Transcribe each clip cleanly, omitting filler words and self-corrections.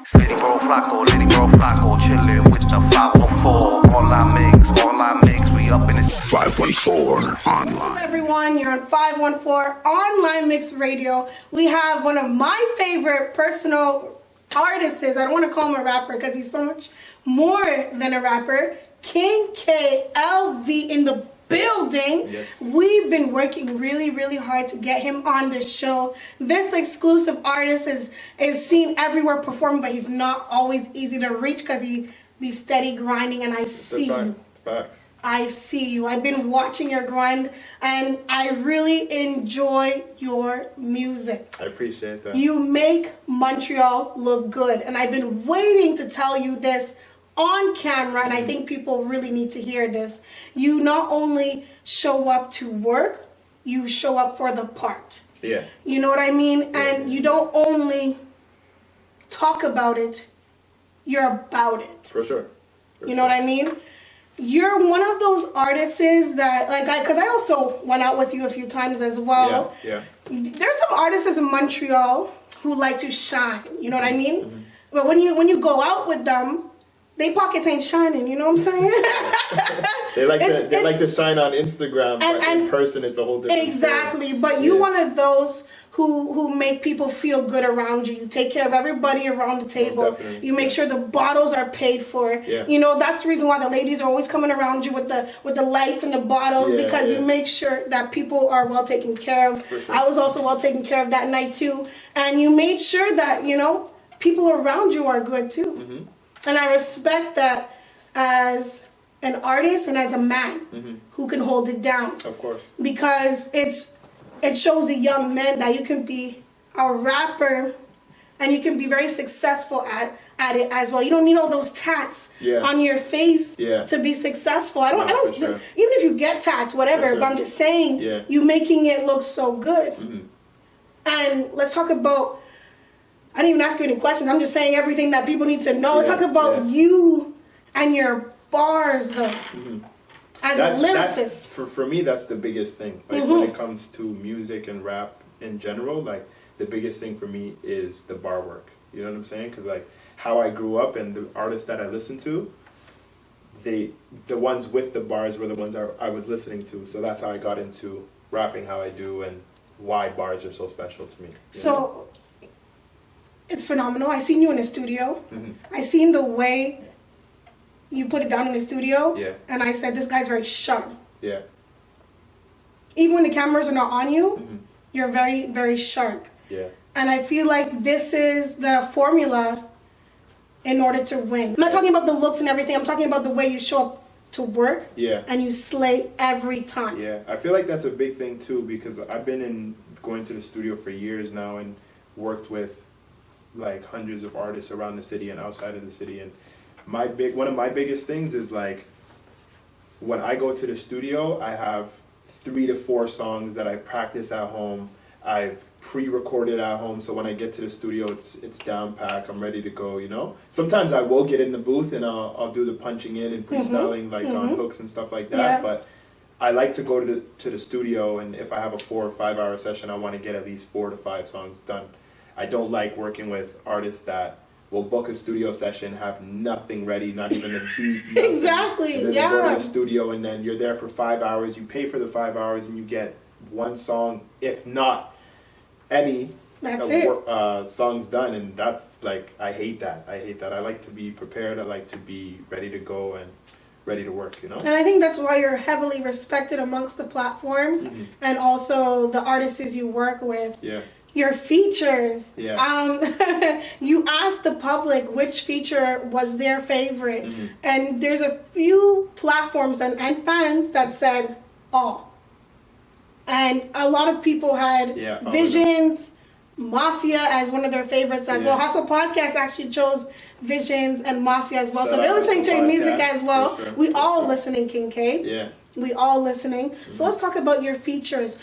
Lady Bro Flacco, chillin' with the 514 online mix, we up in it. 514 Online. Hello everyone, you're on 514 Online Mix Radio. We have one of my favorite personal artists. I don't want to call him a rapper because he's so much more than a rapper. King KLV in the building. Yes. We've been working really hard to get him on the show. This exclusive artist is seen everywhere performing, but he's not always easy to reach because he be steady grinding, and I see you. Facts. I see you. I've been watching your grind and I really enjoy your music. I appreciate that. You make Montreal look good, and I've been waiting to tell you this on camera, and I think people really need to hear this. You not only show up to work, you show up for the part. Yeah. You know what I mean? And you don't only talk about it, you're about it. For sure. You know what I mean? You're one of those artists that, because I also went out with you a few times as well. Yeah. There's some artists in Montreal who like to shine. You know what I mean? Mm-hmm. But when you go out with them, they pockets ain't shining. You know what I'm saying? They like to shine on Instagram, but in person it's a whole different exactly. story. But you're one of those who make people feel good around you. You take care of everybody around the table. You make sure the bottles are paid for. Yeah. You know, that's the reason why the ladies are always coming around you with the lights and the bottles, because you make sure that people are well taken care of. Sure. I was also well taken care of that night too. And you made sure that, you know, people around you are good too. Mm-hmm. And I respect that as an artist and as a man who can hold it down. Of course. Because it shows the young men that you can be a rapper and you can be very successful at it as well. You don't need all those tats on your face to be successful. I don't even if you get tats, whatever, but I'm just saying you making it look so good. Mm-hmm. And let's talk about, I didn't even ask you any questions. I'm just saying everything that people need to know. Let's talk about you and your bars, though. Mm-hmm. As a lyricist. For me, that's the biggest thing. Like when it comes to music and rap in general, like the biggest thing for me is the bar work. You know what I'm saying? Because like how I grew up and the artists that I listened to, the ones with the bars were the ones I was listening to. So that's how I got into rapping how I do and why bars are so special to me. So it's phenomenal. I seen you in the studio. Mm-hmm. I seen the way you put it down in the studio. Yeah. And I said, this guy's very sharp. Yeah. Even when the cameras are not on you, you're very, very sharp. Yeah. And I feel like this is the formula in order to win. I'm not talking about the looks and everything. I'm talking about the way you show up to work. Yeah. And you slay every time. Yeah. I feel like that's a big thing too, because I've been going to the studio for years now and worked with like hundreds of artists around the city and outside of the city, and one of my biggest things is like when I go to the studio, I have 3 to 4 songs that I practice at home. I've pre-recorded at home, so when I get to the studio, it's down pack. I'm ready to go. You know. Sometimes I will get in the booth and I'll do the punching in and freestyling like on hooks and stuff like that. Yeah. But I like to go to the studio, and if I have a 4 or 5 hour session, I want to get at least 4 to 5 songs done. I don't like working with artists that will book a studio session, have nothing ready, not even a beat. Exactly, and then they go to the studio, and then you're there for 5 hours. You pay for the 5 hours, and you get one song, if not any songs done. And that's like, I hate that. I like to be prepared. I like to be ready to go and ready to work, you know? And I think that's why you're heavily respected amongst the platforms and also the artists you work with. Yeah. Your features. Yeah. You asked the public which feature was their favorite. Mm-hmm. And there's a few platforms and fans that said all. And a lot of people had Visions, Mafia as one of their favorites as well. Hustle Podcast actually chose Visions and Mafia as well. So they're listening to your music as well. Sure. We all listening, King K. Yeah. We all listening. Mm-hmm. So let's talk about your features.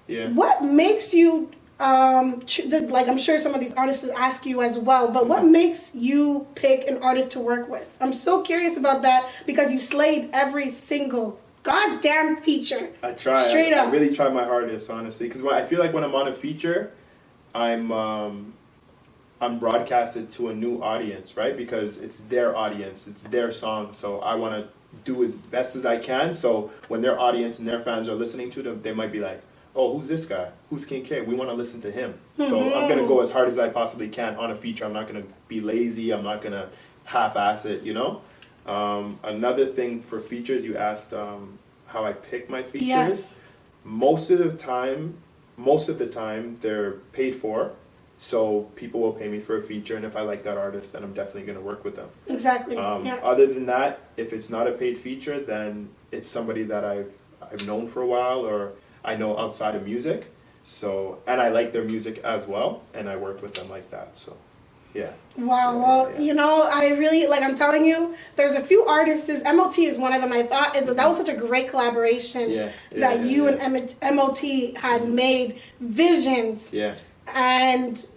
Yeah. What makes you... like I'm sure some of these artists ask you as well, but what makes you pick an artist to work with? I'm so curious about that because you slayed every single goddamn feature. I try. Straight up. I really try my hardest, honestly, because I feel like when I'm on a feature, I'm I'm broadcasted to a new audience, right? Because it's their audience, it's their song, so I want to do as best as I can. So when their audience and their fans are listening to them, they might be like, oh, who's this guy? Who's King K? We want to listen to him. So I'm going to go as hard as I possibly can on a feature. I'm not going to be lazy. I'm not going to half-ass it, you know? Another thing for features, you asked how I pick my features. Yes. Most of the time, they're paid for. So people will pay me for a feature, and if I like that artist, then I'm definitely going to work with them. Exactly. Other than that, if it's not a paid feature, then it's somebody that I've known for a while, or I know outside of music. So, and I like their music as well, and I work with them like that. So, yeah. Wow. Well, you know, I really, like I'm telling you, there's a few artists. MOT is one of them. I thought that was such a great collaboration that you and MOT had made visions. Yeah. And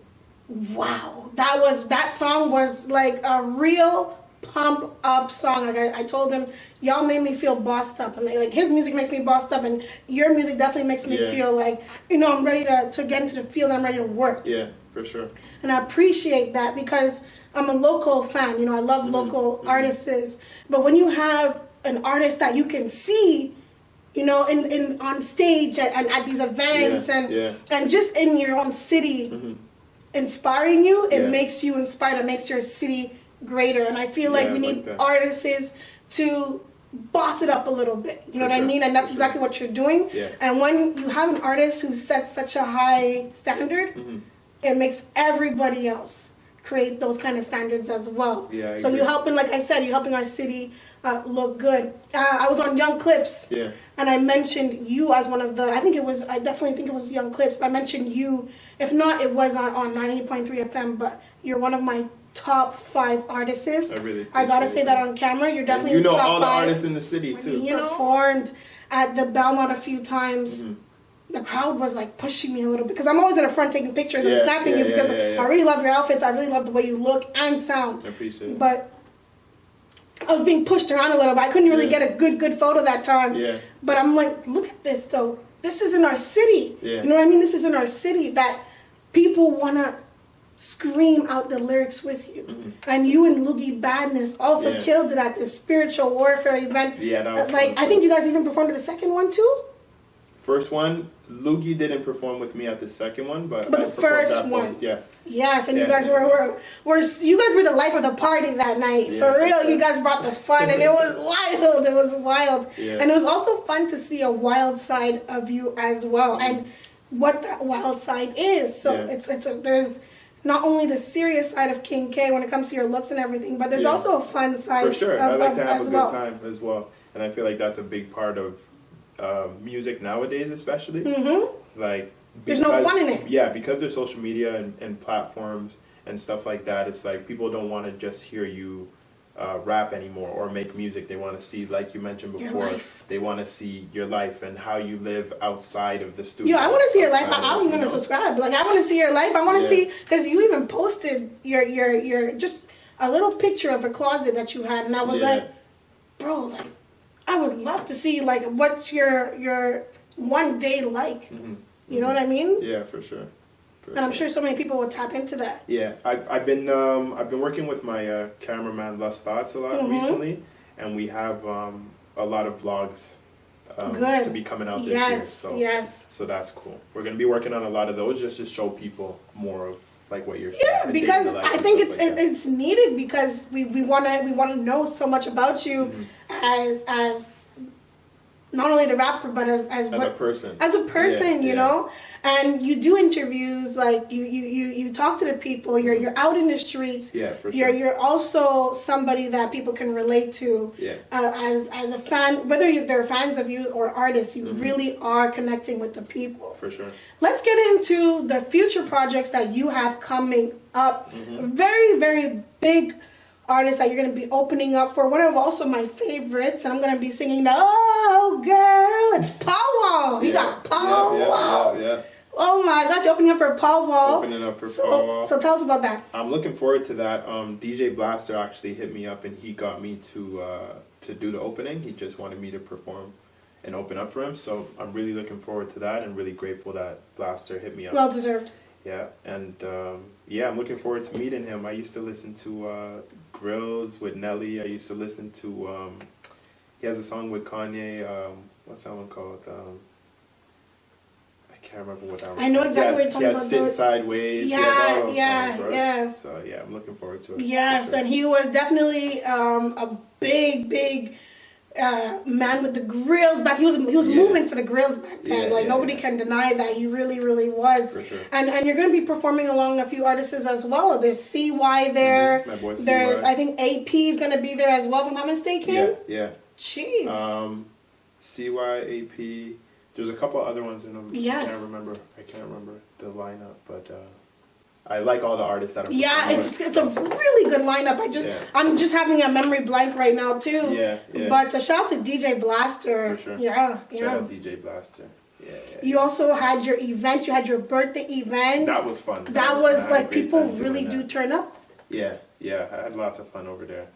wow, that song was like a real pump up song. Like I told him, y'all made me feel bossed up, and like his music makes me bossed up, and your music definitely makes me feel like, you know, I'm ready to get into the field and I'm ready to work. Yeah, for sure. And I appreciate that because I'm a local fan. You know, I love local artists. But when you have an artist that you can see, you know, in on stage and at these events and just in your own city, inspiring you, it makes you inspired. It makes your city greater. And I feel like we need artists to boss it up a little bit. You know what I mean? And that's exactly what you're doing. Yeah. And when you have an artist who sets such a high standard, it makes everybody else create those kind of standards as well. Yeah, so you're helping, like I said, you're helping our city look good. I was on Young Clips, and I mentioned you as one of the, I definitely think it was Young Clips, but I mentioned you, if not, it was on 98.3 FM, but you're one of my top 5 artists. I gotta say that on camera. You're definitely and you know top all 5. the artists in the city too. You performed at the Belmont a few times. The crowd was like pushing me a little bit because I'm always in the front taking pictures and snapping you because I really love your outfits. I really love the way you look and sound. I appreciate it. But I was being pushed around a little bit. I couldn't really get a good photo that time. Yeah. But I'm like, look at this though. This is in our city. Yeah. You know what I mean? This is in our city that people wanna scream out the lyrics with you. And you and Loogie Badness also killed it at this spiritual warfare event. Yeah, that was like fun. I think you guys even performed at the second one too. First one, Loogie didn't perform with me at the second one, but the first one, yeah. Yes, and you guys were you guys were the life of the party that night. For real, you guys brought the fun, and it was wild. It was wild, and it was also fun to see a wild side of you as well, and what that wild side is. So there's not only the serious side of King K when it comes to your looks and everything, but there's also a fun side. For sure, I like to have a good well. time as well, and I feel like that's a big part of music nowadays, especially. Like, there's no fun in it. Yeah, because there's social media and platforms and stuff like that. It's like people don't want to just hear you rap anymore or make music. They want to see, like you mentioned before, they want to see your life and how you live outside of the studio. I want to see your life. I'm going to subscribe. Like, I want to see your life. I want to see, because you even posted your just a little picture of a closet that you had, and I was like, bro, like, I would love to see, like, what's your one day like. You know what I mean? Yeah, for sure. And I'm sure so many people will tap into that. Yeah, I've been working with my cameraman Lust Thoughts a lot recently, and we have a lot of vlogs to be coming out this year. So that's cool. We're gonna be working on a lot of those just to show people more of like what you're saying. Yeah, because I think it's needed because we want to know so much about you as not only the rapper, but as a person. As a person, you know? And you do interviews, like you talk to the people, you're out in the streets. Yeah, for sure. You're also somebody that people can relate to. Yeah. As a fan, whether they're fans of you or artists, you really are connecting with the people. For sure. Let's get into the future projects that you have coming up. Very, very big artists that you're going to be opening up for. One of also my favorites, and I'm going to be singing the "Oh Girl," it's Powwow. You got Powwow. Yeah. Oh my gosh, you're opening up for Powwow. Opening up for Powwow. So tell us about that. I'm looking forward to that. DJ Blaster actually hit me up and he got me to do the opening. He just wanted me to perform and open up for him. So I'm really looking forward to that and really grateful that Blaster hit me up. Well deserved. Yeah, and I'm looking forward to meeting him. I used to listen to Grills with Nelly. I used to listen to, he has a song with Kanye. What's that one called? I can't remember what that was. I know exactly what you're talking about. He has Sit Sideways. Yeah, he has all those yeah, songs, right? yeah. So yeah, I'm looking forward to it. Yes, sure. and he was definitely a big man with the grills back. He was moving for the grills back then. Nobody can deny that. He really was. For sure. And you're going to be performing along a few artists as well. There's CY there. My boy CY. There's I think AP is going to be there as well, if I'm not mistaken. Yeah. Jeez. CY, AP. There's a couple other ones in them. Yes. I can't remember the lineup, but I like all the artists that are. Yeah, it's a really good lineup. I'm just having a memory blank right now too. Yeah. But shout out to DJ Blaster. For sure. Yeah. Shout out DJ Blaster. Yeah. You also had your event. You had your birthday event. That was fun. That was like people really do turn up. Yeah. I had lots of fun over there.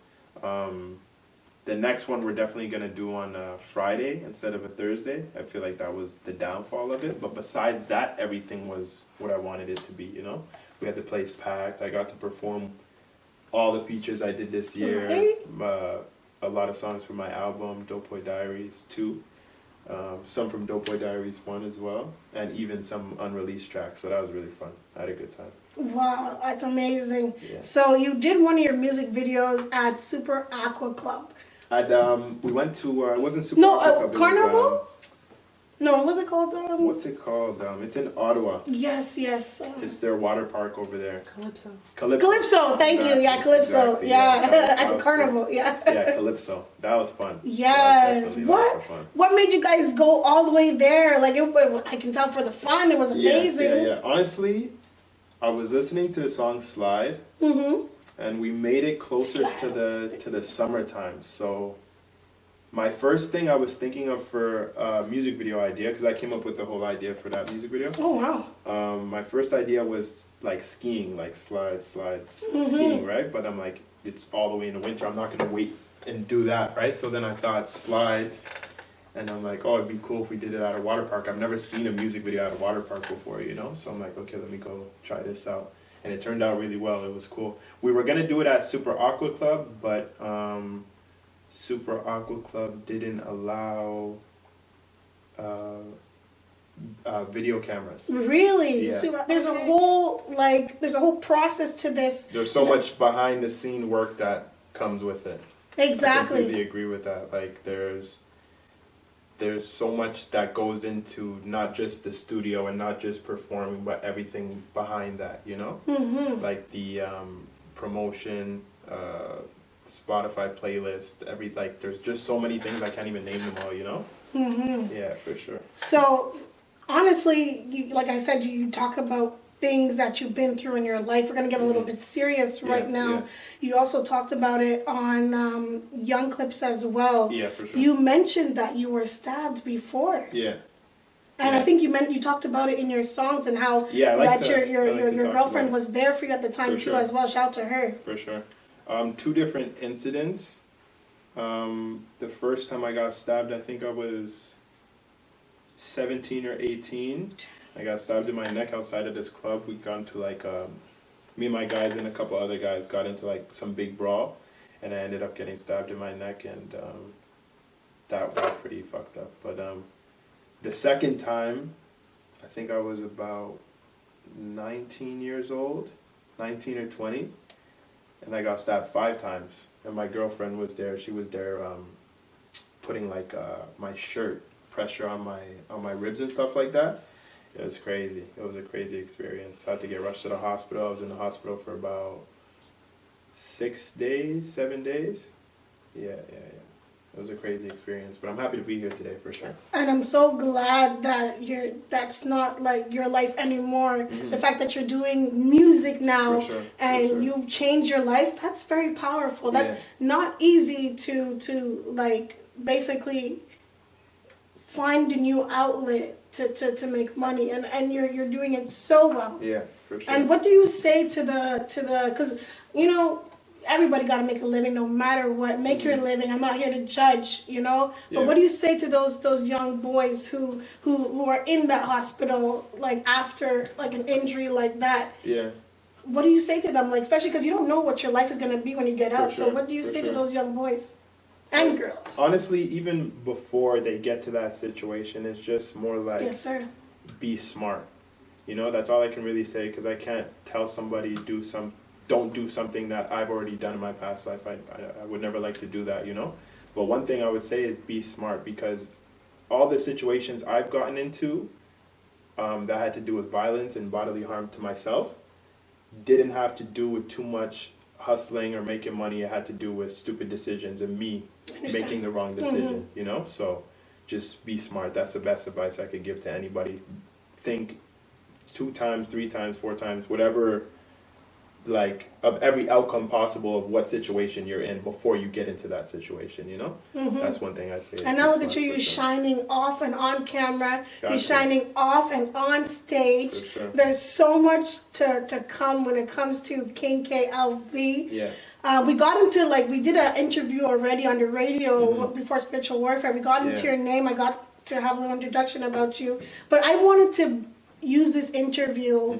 The next one we're definitely going to do on Friday instead of a Thursday. I feel like that was the downfall of it. But besides that, everything was what I wanted it to be, you know? We had the place packed. I got to perform all the features I did this year. Right. A lot of songs from my album, Dope Boy Diaries 2. Some from Dope Boy Diaries 1 as well. And even some unreleased tracks. So that was really fun. I had a good time. Wow, that's amazing. Yeah. So you did one of your music videos at Super Aqua Club. We went to, it wasn't Super Aqua Club. Carnival? No, what's it called? What's it called? It's in Ottawa. Yes. It's their water park over there. Calypso, thank you. Yeah, Calypso. Exactly. Yeah, as a was carnival. cool. Yeah. Yeah, Calypso. That was fun. Yes. That was lots of fun. What made you guys go all the way there? Like, I can tell for the fun. It was amazing. Yeah. Honestly, I was listening to the song Slide. Mm-hmm. And we made it closer to the summertime. So my first thing I was thinking of for a music video idea, because I came up with the whole idea for that music video. Oh, wow. My first idea was like skiing, like slide, skiing, right? But I'm like, it's all the way in the winter. I'm not going to wait and do that, right? So then I thought slides. And I'm like, oh, it'd be cool if we did it at a water park. I've never seen a music video at a water park before, you know? So I'm like, okay, let me go try this out. And it turned out really well. It was cool. We were going to do it at Super Aqua Club, but Super Aqua Club didn't allow video cameras. Really? Yeah. There's a whole process to this. There's so much behind the scene work that comes with it. Exactly. I completely agree with that. Like there's so much that goes into not just the studio and not just performing, but everything behind that, you know? Mm-hmm. Like the promotion, Spotify playlist, there's just so many things I can't even name them all, you know? Mm-hmm. Yeah, for sure. So, honestly, like I said, you talk about things that you've been through in your life. We're going to get a little bit serious right now. Yeah. You also talked about it on Young Clips as well. Yeah, for sure. You mentioned that you were stabbed before. Yeah. And I think you talked about it in your songs and how your girlfriend was there for you at the time too as well. Shout out to her. For sure. Two different incidents. The first time I got stabbed, I think I was 17 or 18. I got stabbed in my neck outside of this club. We got into me and my guys and a couple other guys got into some big brawl, and I ended up getting stabbed in my neck, and that was pretty fucked up. But the second time, I think I was about 19 years old, 19 or 20, and I got stabbed 5 times. And my girlfriend was there. She was there putting my shirt pressure on my ribs and stuff like that. It was crazy. It was a crazy experience. I had to get rushed to the hospital. I was in the hospital for about 7 days. Yeah. It was a crazy experience, but I'm happy to be here today for sure. And I'm so glad that that's not like your life anymore. Mm-hmm. The fact that you're doing music now and you've changed your life, that's very powerful. That's not easy to basically find a new outlet to make money, and you're doing it so well. Yeah, for sure. And what do you say to the because everybody got to make a living no matter what. Make your living. I'm not here to judge, you know. But what do you say to those young boys who are in that hospital, like after like an injury like that? Yeah. What do you say to them, like, especially because you don't know what your life is going to be when you get out? Sure, so what do you say to those young boys and girls? Honestly, even before they get to that situation, it's just more like, yes, sir. Be smart. You know, that's all I can really say, because I can't tell somebody don't do something that I've already done in my past life. I would never like to do that, you know. But one thing I would say is be smart, because all the situations I've gotten into that had to do with violence and bodily harm to myself didn't have to do with too much hustling or making money. It had to do with stupid decisions and me making the wrong decision, you know. So just be smart. That's the best advice I could give to anybody. Think 2 times, 3 times, 4 times, whatever, like, of every outcome possible of what situation you're in before you get into that situation, you know? That's one thing I'd say. And now look at you, shining off and on camera. You're shining off and on stage. There's so much to come when it comes to King KLV. Yeah. We got into, like, we did an interview already on the radio before Spiritual Warfare. We got into your name. I got to have a little introduction about you. But I wanted to use this interview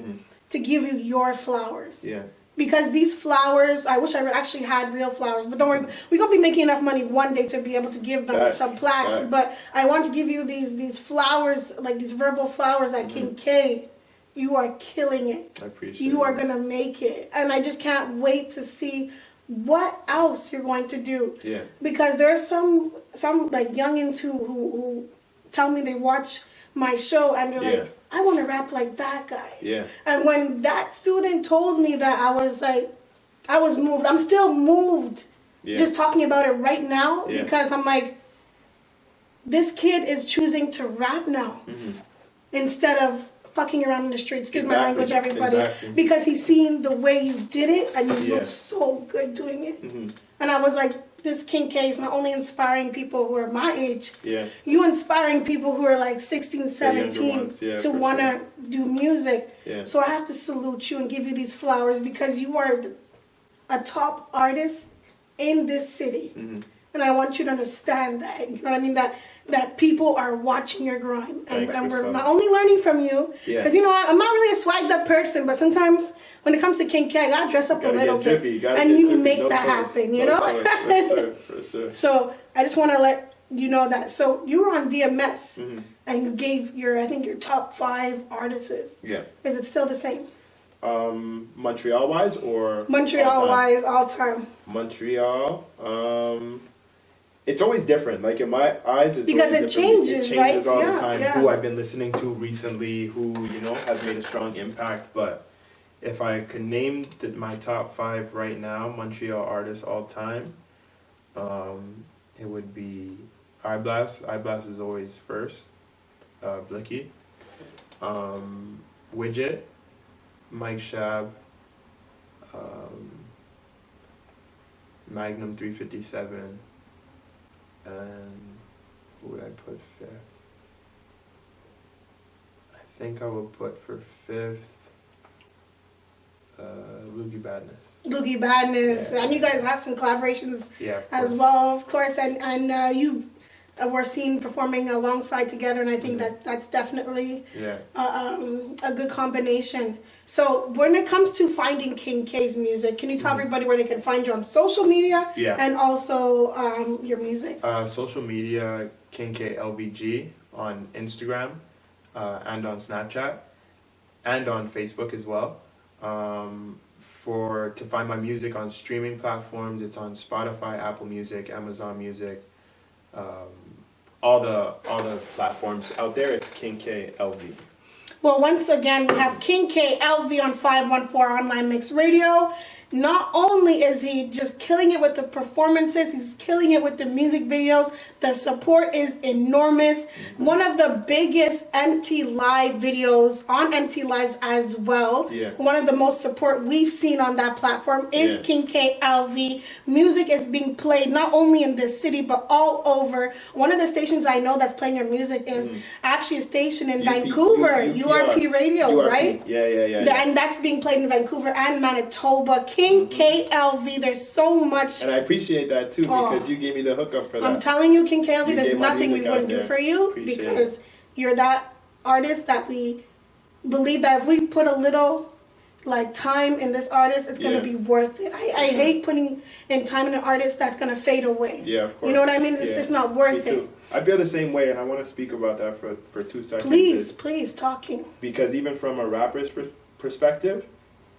to give you your flowers. Yeah. Because these flowers, I wish I actually had real flowers, but don't worry, we're going to be making enough money one day to be able to give them some plaques. But I want to give you these flowers, like these verbal flowers at King K. You are killing it. I appreciate it. You are going to make it. And I just can't wait to see what else you're going to do. Yeah. Because there are some like youngins who tell me they watch my show and they're like, I want to rap like that guy. Yeah. And when that student told me that, I was like, I was moved. I'm still moved just talking about it right now because I'm like, this kid is choosing to rap now instead of fucking around in the streets. Excuse my language, everybody. Because he's seen the way you did it and you look so good doing it. And I was like, this King K is not only inspiring people who are my age, you inspiring people who are like 16, 17 to want to do music. So I have to salute you and give you these flowers because you are a top artist in this city. And I want you to understand that. You know what I mean? That people are watching your grind. And we're not only learning from you, because, you know, I'm not really a swagged up person, but sometimes when it comes to King K, I got to dress up a little bit. And you make that happen, you know? For sure. So I just want to let you know that. So you were on DMS, and you gave I think your top 5 artists. Yeah. Is it still the same? Montreal-wise or? Montreal-wise, all time. Montreal, it's always different. Like in my eyes, it's because always it changes, it changes all the Yeah, time. Who I've been listening to recently, who has made a strong impact. But if I could name my top 5 right now, Montreal artists all time, it would be Eyeblast. Eyeblast is always first. Blicky, Widget, Mike Shab, Magnum 357. And who would I put 5th? I think I would put for 5th, Loogie Badness. Loogie Badness. And you guys have some collaborations as well, of course. And you were seen performing alongside together, and I think that's definitely a good combination. So when it comes to finding King K's music, can you tell everybody where they can find you on social media and also your music? Social media, King K LVG on Instagram and on Snapchat and on Facebook as well. To find my music on streaming platforms, it's on Spotify, Apple Music, Amazon Music, all the platforms out there. It's King K LV. Well, once again, we have King K LV on 514Onlinemix Radio. Not only is he just killing it with the performances, he's killing it with the music videos. The support is enormous. One of the biggest MT Live videos on MT Lives as well. One of the most support we've seen on that platform is King K LV. Music is being played not only in this city, but all over. One of the stations I know that's playing your music is actually a station in Vancouver, URP Radio, right? Yeah. And that's being played in Vancouver and Manitoba, King KLV. There's so much. And I appreciate that too, because you gave me the hookup for that. I'm telling you, King KLV, You there's gave my nothing we music wouldn't out do there. for you Appreciate because it. you're that artist that we believe that if we put a little like time in this artist, it's gonna be worth it. I hate putting in time in an artist that's gonna fade away. Yeah, of course. You know what I mean? It's just not worth it. I feel the same way, and I want to speak about that for 2 seconds. Please, talking. Because even from a rapper's perspective,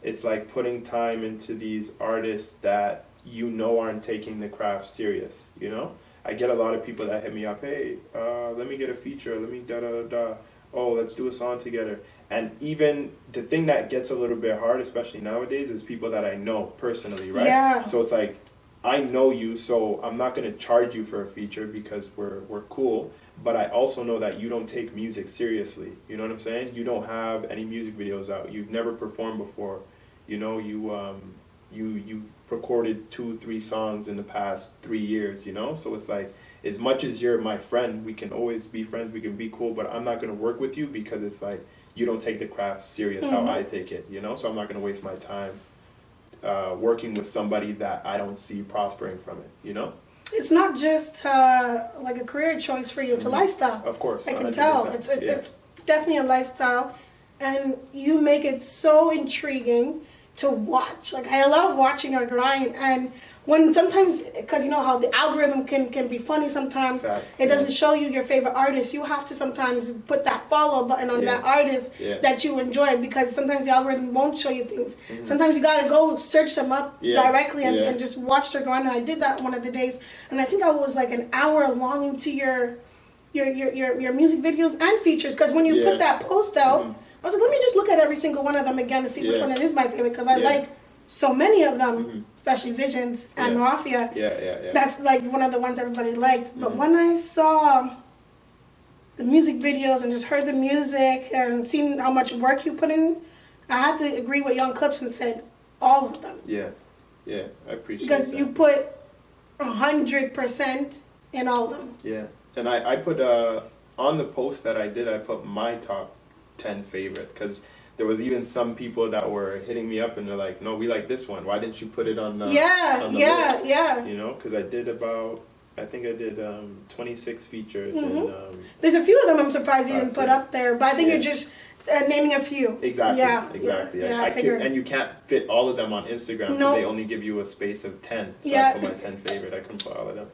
it's like putting time into these artists that you know aren't taking the craft serious, you know? I get a lot of people that hit me up, hey, let me get a feature, let me da-da-da-da, oh, let's do a song together. And even the thing that gets a little bit hard, especially nowadays, is people that I know personally, right? Yeah. So it's like, I know you, so I'm not going to charge you for a feature because we're cool. But I also know that you don't take music seriously. You know what I'm saying? You don't have any music videos out. You've never performed before. You know, you've recorded 2-3 songs in the past 3 years. You know, so it's like, as much as you're my friend, we can always be friends. We can be cool. But I'm not going to work with you because it's like you don't take the craft serious how I take it. You know, so I'm not going to waste my time working with somebody that I don't see prospering from it. You know. It's not just like a career choice for you, it's a lifestyle. Of course. I can 100%. tell. It's definitely a lifestyle. And you make it so intriguing to watch. Like, I love watching your grind. And when sometimes, because you know how the algorithm can be funny sometimes, it doesn't show you your favorite artist. You have to sometimes put that follow button on that artist that you enjoy, because sometimes the algorithm won't show you things. Sometimes you got to go search them up directly and just watch their grind. And I did that one of the days. And I think I was like an hour long into your music videos and features, because when you put that post out, I was like, let me just look at every single one of them again and see which one it is my favorite, because I like so many of them, especially Visions and Mafia. That's like one of the ones everybody liked. But when I saw the music videos and just heard the music and seen how much work you put in, I had to agree with Young Clips and said all of them. Yeah, I appreciate because that. You put 100% in all of them. Yeah, and I put on the post that I did, I put my top 10 favorite, because there was even some people that were hitting me up and they're like, no, we like this one. Why didn't you put it on the list? You know, because I did 26 features. And, there's a few of them I'm surprised you didn't put up there, but I think you're just naming a few. Exactly. I figured. And you can't fit all of them on Instagram because they only give you a space of 10. So I put my 10 favorite. I couldn't put all of them.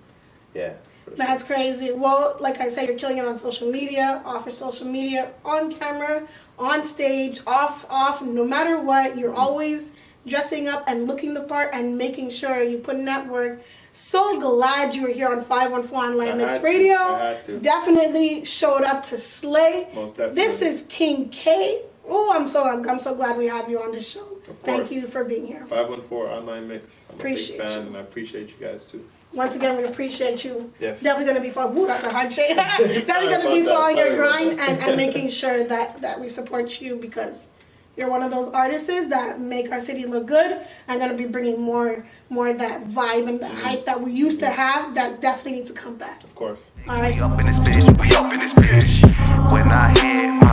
Yeah. That's crazy. Well, like I said, you're killing it on social media, off of social media, on camera, on stage, off, no matter what. You're always dressing up and looking the part and making sure you put in that work. So glad you were here on 514Onlinemix Radio. I had to. Definitely showed up to slay. Most definitely. This is King K. Oh, I'm so glad we have you on the show. Thank you for being here. 514Onlinemix. I'm Appreciate a big fan, you. and I appreciate you guys too. Once again, we appreciate you. Yes. Definitely going to be following. Ooh, that's a hard shake. Definitely going to be following your grind and making sure that we support you, because you're one of those artists that make our city look good and going to be bringing more of that vibe and that hype that we used to have that definitely needs to come back. Of course. All right. We up in this bitch. When I hit my